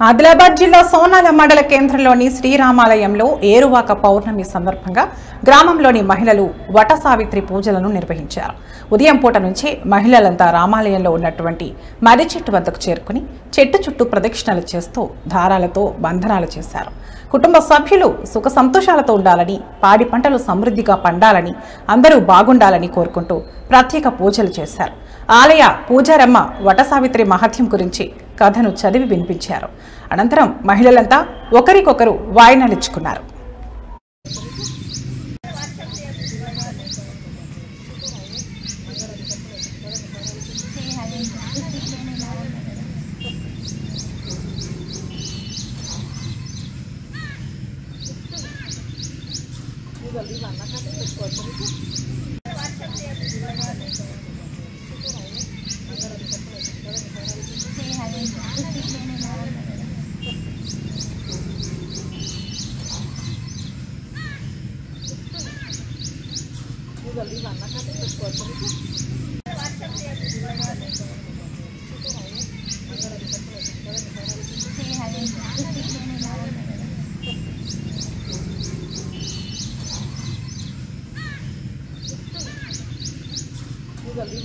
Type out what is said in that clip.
ఆదిలాబాద్ జిల్లా సోనాల మండల కేంద్రంలోని శ్రీరామాలయంలో ఏరువాక పౌర్ణమి సందర్భంగా గ్రామంలోని మహిళలు వట సావిత్రి పూజలను నిర్వహించారు. ఉదయం పూట నుంచి మహిళలంతా రామాలయంలో ఉన్నటువంటి మర్రి చెట్టు వద్దకు చేరుకుని చెట్టు చుట్టూ ప్రదక్షిణలు చేస్తూ దారాలతో బంధనాలు చేశారు. కుటుంబ సభ్యులు సుఖ సంతోషాలతో ఉండాలని, పాడి పంటలు సమృద్ధిగా పండాలని, అందరూ బాగుండాలని కోరుకుంటూ ప్రత్యేక పూజలు చేశారు. ఆలయ పూజారమ్మ వట సావిత్రి మహత్యం గురించి కథను చదివి వినిపించారు. అనంతరం మహిళలంతా ఒకరికొకరు వాయినాలిచ్చుకున్నారు. जल्दी